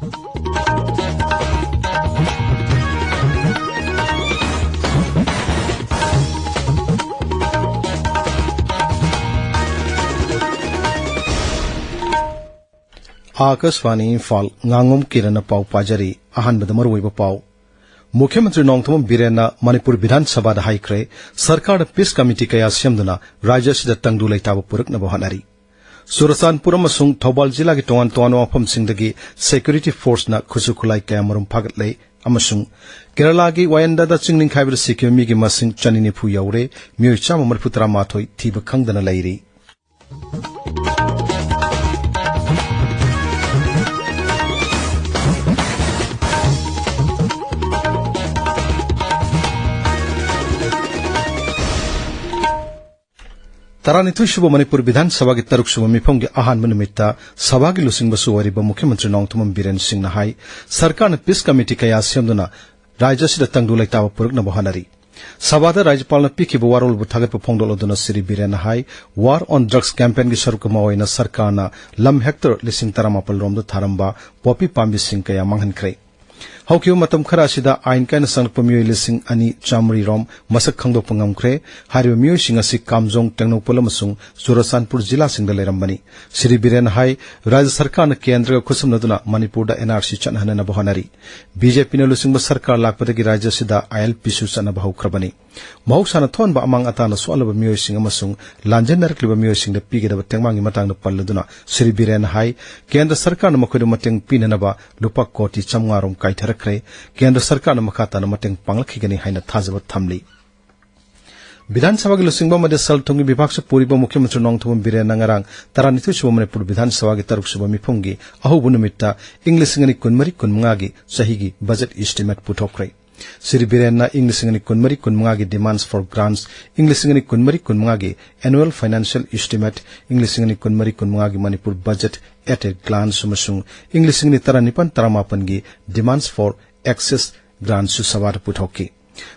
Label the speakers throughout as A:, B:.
A: आकाशवाणी इम्फाल nganगom किरण पाव पाजरी अहानबद मरुइब पाव मुख्यमंत्री नोंगथोम बिरेन मणिपुर विधानसभा हाइख्रे सरकार piece committee कया सेमदुना राज्य सिदा तंगदु लेताब पुरकनब हनारी सुरसानपुर अमसुंग थौबाल जिला की तोंगान तोंगान मफमसिंगदगी सिक्योरिटी फोर्स ना खुसु खुलाई कया मरुम फागतले अमसुंग केरला की वायंदा चिंगनिंग खाइबर सिक्योमी की मसिंग चनिनिफु यौरे मियोय चाम मरफुतरा माथोय थीब खंगदना लैरी तरानिथुशुब मणिपुर विधानसभा की तरुकसुब मिफम की अहानब निमित्ता सभा की लुसिंगबसु वरिब मुख्यमंत्री नोंगथोम बिरेन सिंह हाई सरकार पीस कमिटी कया सेमदुना राज्य सिदा तंगदु लेताब पुरकनब हनारी सभादा राज्यपाल पीखिब वारोलबु थागतप फोंदोलदुना श्री बिरेन हाई वार ऑन ड्रग्स कैंपेन की सरुक मावैना सरकारना लम हेक्टर 18 रोमदु थारंबा पॉपी पाम्बी सिंह कया मांगहनख्रे हौकियो मतम खरा सिदा आइन कायना संगप मियोय लिसिंग अनि चामरी रोम मसक खंगदोप ngamkhre हारियो मियोय सिंग असि कामजोंग टेंगनोपल अमसुंग सुरसानपुर जिला सिंगदा लेरंबनी श्री बिरेन हाई राज्य सरकार न केंद्र खुसमनदुना मणिपुर दा एनआरसी चनहनना बहनारी बीजेपी न लुसिंग सरकार लाकपदगी राज्य सिदा आईएलपी सु चनब हौख्रबनी महौसाना थोनबा अमांग अताना सोलब मियोय सिंग अमसुंग लांजन नरकलिब मियोय सिंग दा पीगेदब तेंगमांगी मतांग पल्लदुना श्री बिरेन हाई केंद्र सरकार न मखोय मतेंग पीननबा लुपा कोटी चमगारोम काइथरख्रे केंद्र सरकार न मखाता न मतेंग पांगलखिगनी हाइना थाजब थमली विधानसभा की लुसिंगबा मदे सलथुंगी विभाग से पूरीब मुख्यमंत्री नोंगथोम बिरेन नंगरांग तरानिथुसुब मणिपुर विधानसभा की तरुकसुब मिफुंगी अहुबु निमित्ता इंग्लिसिंगनी कुनमरी कुनमंगा की सहीगी बजट एस्टिमेट पुथोख्रे श्री बिरेन इंग्लिसिंगनी कुनमरी कुनमंगा की डिमांड्स फॉर ग्रांट्स इंग्लिसिंगनी कुनमरी कुनमंगा की एनुअल फाइनेंशियल एस्टिमेट इंग्लिसिंगनी कुनमरी कुनमंगा की Manipur budget at a glance अमसुंग इंग्लिसिंगनी 93 की डिमांड्स फॉर एक्सेस ग्रांट्स सभा पुथोकी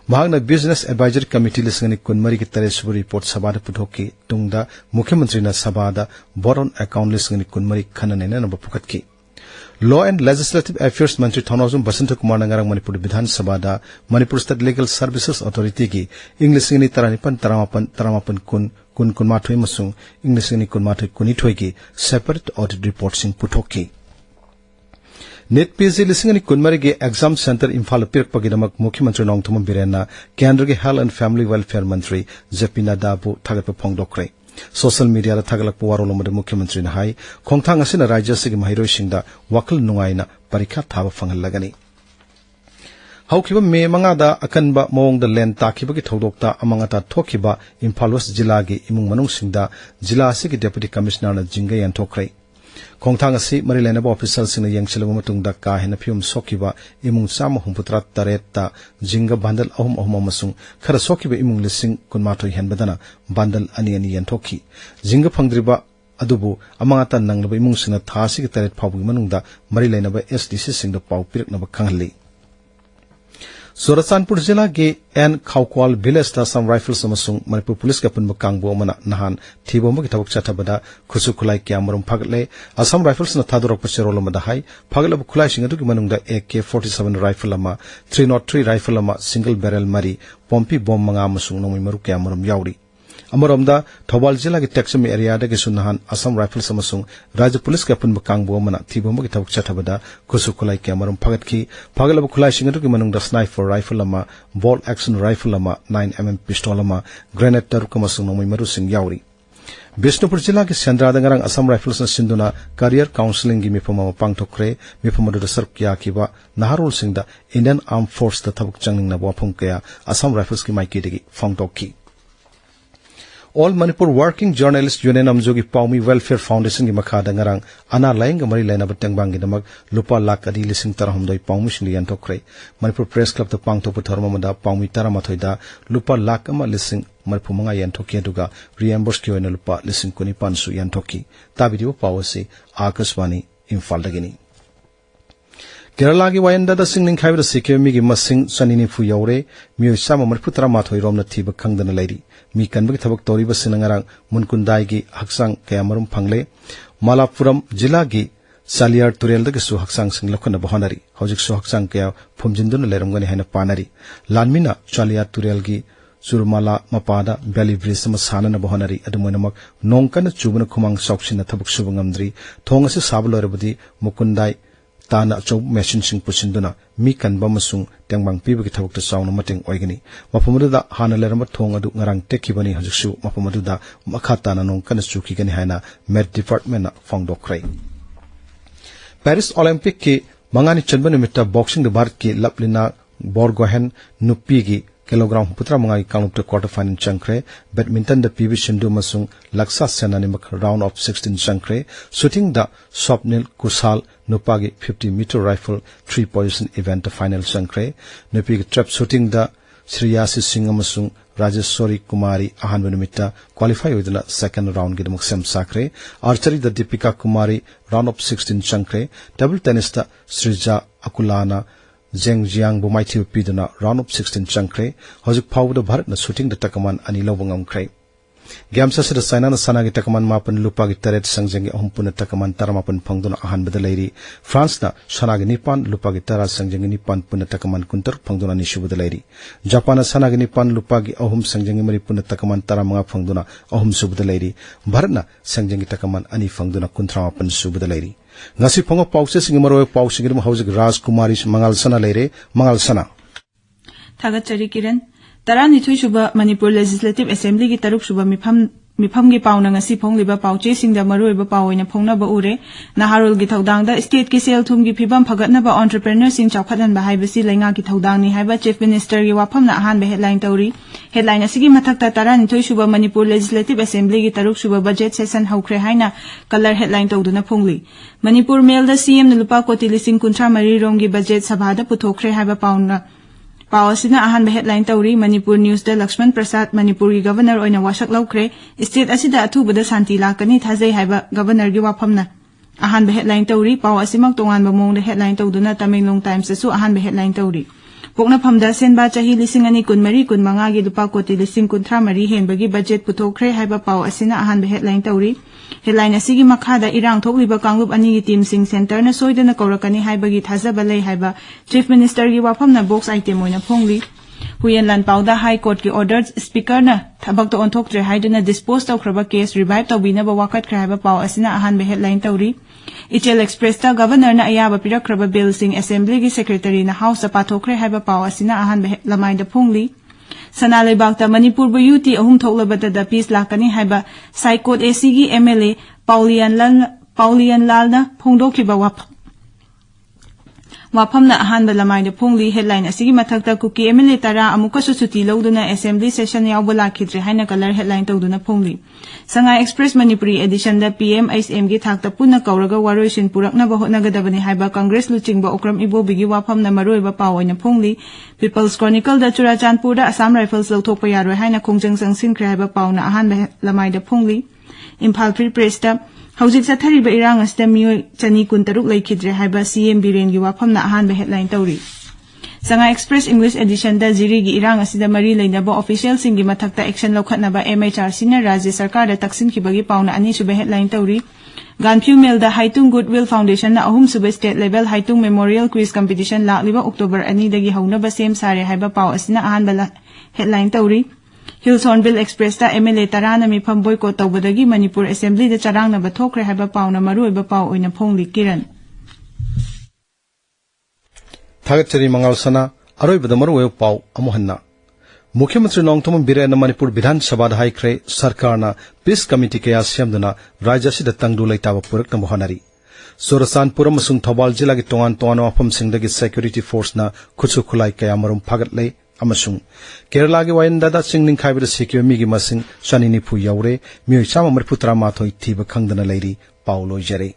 A: महागना बिजनेस एडवाइजरी कमिटी लिसिंगनी कुनमरी की तरेसुब रिपोर्ट सभा पुथोकी तुंगदा मुख्यमंत्री न सभादा बोर्ड ऑन अकाउंट लिसिंगनी कुनमरी खननेना नब पुखतकी लॉ एंड लेजिस्लेटिव अफेयर्स मंत्री थौनाजुम बसंत कुमार नंगरांग मणिपुर विधानसभा Manipur state legal services authority की इंग्लिसिंगनी 93 कुन कुनमाथोय मसुंग इंग्लिसिंगनी कुनमाथोय कुनिथोय की सेपरेट ऑडिट रिपोर्ट सिंह पुथोकी नेट पीजी लिसिंगनी कुनमरी के एग्जाम सेंटर इम्फाल पिरकपगिदमक मुख्यमंत्री नोंगथोम बिरेन केंद्र के हेल्थ एंड फैमिली वेलफेयर मंत्री जेपी नड्डाबु थागतप फोंदोख्रे सोशल मीडिया थागलप वारोलमद मुख्यमंत्री ने हाई खोंथांग असिना राज्य से महिरोइसिंगदा वखल नुंगाइना परीक्षा थाब फंगलगनी हौखिबा मे मंगादा अकनबा मओंगदा लेन ताखिबगी थौदोक्ता अमंगता थोखिबा इम्फाल वेस्ट जिला के इमुंग मनुंगसिंगदा जिला असिगी डेप्यूटी कमिश्नर न जिंगै यंथोख्रे खोंथांग असि मरि लेनबा ऑफिसर सिंह यंगसिलब मतुंगदा का हेन फियम सोखिबा इमुंग 153 ता जिंगा बांदल अहुम अमसुंग खरा सोखिबा इमुंग लिसिंग कुनमाथोय हेनबदना बांदल अनि यंथोखी जिंगा फंगद्रिबा अदुबु अमंगाता नंगलबा इमुंग सिंह थासिग तरेट फावबगी मनुंगदा मरि लेनबा एसडीसी सिंह पाव पिरकनबा खंगली सुरसानपुर जिला के एन खाउक्वाल village Assam rifles Manipur police के पुनब कांगबो नहान थीबोंबगी थबक चथबदा खुसु खुलाई क्यामरुम फगले असम राइफल्स न थादोरक चेरोल हाई फगलब खुलाइसिंग अदुगी मनुंगदा AK-47 rifle 303 rifle single barrel मरी पोम्पी बॉम्ब मंगा नोंमै मरु क्यामरुम याउरी अमरोमदा थौबाल जिला के टेक्सम एरिया दगे सुनहान असम राइफल्स राज्य पुलिस के पुनब कांगबो थीबोंबगी थबक चथबदा खुसु खुलाई क्यामरुम फगतखी फगलब खुलाइसिंग अदुगी मनुंगदा sniper rifle bolt action rifle 9mm pistol grenade तरुक नोंमै मरुसिंग याउरी बिष्णुपुर जिला के सेंद्रादंगरंग असम राइफल्स सिंधुना करियर काउंसलिंग की मिफम पांगथोख्रे मिफम अदुदा सरुक याखिबा नहारोल सिंगदा इंडियन आर्म फोर्स दा थबक चंगनिंगना वाफम कया असम राइफल्स की माइकेदगी फोंगथोखी all Manipur working journalist union अमजोगी पाउमी वेलफेयर फाउंडेशन की मखादंगरंग अना लाइंग मरी लाइनब तेंगबांगी नमक लुपा लाख अदी लिसिंग तरहमदोय पाउमी सिंग यंथोख्रे मणिपुर प्रेस क्लब दा पांगथोप थरममदा पाउमी 13 दा लुपा लाख अमा लिसिंग मरफु मंगा यंथोकी अदुगा रिएम्बर्स की ओइना लुपा लिसिंग 15 यंथोकी ताबिदिबो पावसे आकाशवाणी इम्फाल दगिनी केरला की वायंदा सिंगनिंग खाइब सिक्योमी की मसिंग चनिनिफु यौरे मियोय 153 रोमना थीब खंगदना लैरी मी कनबगी थबक तौरीब सिनंगरांग मुनकुंदाई की हक्सांग कयामरुम फंगले मालापुरम जिला की Saliar Turel the Su Haksang Sing Lokana Bohanari, Hojik Su Haksang Kaya, Pumjindun Lerungani Hana Panari, Lanmina, Chaliar Turelgi, Surmala Mapada, Belly Bris Masana Bohanari, Adamunamak, Nonkan Chubana Kumang Sokshin at Tabuk Subangamdri, Tongas Sabalorabudi, Mukundai, Tana Chow Machine Sing Pushinduna, Mikan Bamasung, Tangbang Pibu Tabuk the Sound of Mating Oigani, Mapamuda, Hana Lerama Tonga do Narang Tekibani Hajisu, Mapamuda, Makatana non Kanachuki Ganihana, Med Department Fong Dokray. Paris Olympic की मंगानी चंबन मिट्टा boxing Bharat की लपलिना बोरगोहन नुपी की kilogram पुत्रा मंगाई काउंटर quarter final चंक्रे badminton द PV Sindhu मसुंग लक्सा सेना निमक राउंड ऑफ 16 चंक्रे शूटिंग द स्वप्निल कुशाल नुपा की 50 metre rifle 3 position event final चंक्रे नुपी की ट्रैप शूटिंग द श्रेयासी सिंह मसुंग राजेश्वरी कुमारी अहानब निमित्ता क्वालिफाई होइदना सेकंड राउंड की सेम साखरे आर्चरी द दीपिका कुमारी राउंड ऑफ 16 चंक्रे टेबल टेनिस द श्रीजा अकुलाना जेंगजियांग बुमाइथि पीदना राउंड ऑफ 16 चंक्रे हजिक फाउद भारत न शूटिंग द तकमान अनि लवंगमख्रे गेम्स असिद साइना सना की तकमान मापन लुपा की तरेट संजंगी अहमपुन तकमान तरमापन फंगदुना अहानबद लेरी फ्रांस न सना की निपान लुपा की तरा संजंगी निपान पुन तकमान कुंतर फंगदुना निशुबद लेरी जापान सना की निपान लुपा की अहम संजंगी मरी पुन तकमान तरामंगा फंगदुना अहम सुबद लेरी भारत न संजंगी तकमान अनि फंगदुना कुंथरामापन सुबद लेरी ngasi phongo pause sing maro pause sing hauzik Rajkumari Mangal Sana leire Mangal Sana
B: Thagachari Kiran Tarani Thui Shuba Manipur Legislative Assembly ki taruk shuba mifam gi pauna ngasi phongliba pauche singda maroiba paoina phongna ba ure Naharul gi thodangda state ki sel thum gi phibam phagatna ba entrepreneur sing chawkhathan ba haibasi lenga ki thodang ni haiba chief minister gi wafam na ahan be headline tauri headline asigi mathakta Tarani Thui Shuba Manipur Legislative Assembly ki taruk shuba budget session haukre haina color headline tawduna phongli Manipur Mail da CM na lupa koti lising kuntra mari rom gi budget sabha da puthokre haiba pauna Pawasina ahan headline tauri Manipur News da Lakshman Prasad Manipur gi governor oina wasak laukre state asida athu bada santi lakani thazai haiba governor gi wafamna ahan headline tauri pawasimak tongan ba mong da headline tawduna Tamenglong Times su ahan headline tauri Pokna phamda senba chahi lising ani kunmari kunmanga gi lupa koti lising kuntra mari henbagi budget puthokre haiba pawasina ahan headline tauri headline asigi makhada irang thokliba kanglup ani gi team sing center na soidana kaurakani haibagi thazaba lei haiba chief minister gi wafamna box item oina phongli Huyenlan Pauda High Court ki ordered speaker na thabak to onthoktre haidana dispose tawkraba case revive tawbina ba wakat kraiba paw asina ahan headline tauri Ichel Express ta governor na ayaba pirakraba bill sing assembly gi secretary na house pathokre haiba paw asina ahan lamai da phongli Sanalai Bakta Manipur bu UT ahum thoklabata da peace lakani haiba Sai Court AC gi MLA Paulian Lal na phongdokhiba wafam na ahan lamai da phongli headline asigi mathakta kuki MLA tara amuka su suti loduna assembly session yawbala khidre haina color headline tawduna phongli Sangai Express Manipuri edition da PM ISM gi thakta punna kauraga waroisin purakna ba hotnagadabani haiba Congress luchingba Okram Ibo bigi wafam na maroiba pawoina phongli People's Chronicle da Churachandpur da Assam Rifles lawthokpa yaroi haina khongjang sangsin khre pauna ahan lamai da phongli Imphal Free Press da Hauzik sathariba irang asta mioi chani kuntaruk laikhidre haiba CM Biren gi wafam na ahan headline tauri Sanga Express English edition da Ziri gi irang asida mari leinaba official sing gi mathakta action lokhatnaba MHRC na Rajya Sarkar da taksin khibagi pauna ani sube headline tauri Ganpyu Mel da Haitung Goodwill Foundation na ahum sube state level Haitung Memorial Quiz Competition lakliba October ani dagi haunaba sem sare haiba paw asina ahan headline tauri Hills Hornbill Express ta MLA tarana mi pham boycott tawbadagi Manipur Assembly da charang na bathokre haiba pauna maruiba paw oina phongli Kiran
A: Thagachari Mangal Sana aroi badamaru we paw amohanna Mukhyamantri Nongthom Biren Manipur Vidhan Sabha da haikre sarkar na peace committee kaya siamduna rajasi da tangdu laitaba purak na mohanari Sorasanpur amasung Thobal jila gi tongan tongan wafam singdagi security force na khutsu khulai kaya marum phagat lei amasung Kerala gi wayanda da singning khaibira sikyo mi gi masing sanini phu yaure mi chama marputra mathoi thiba khangdana leiri paulo jare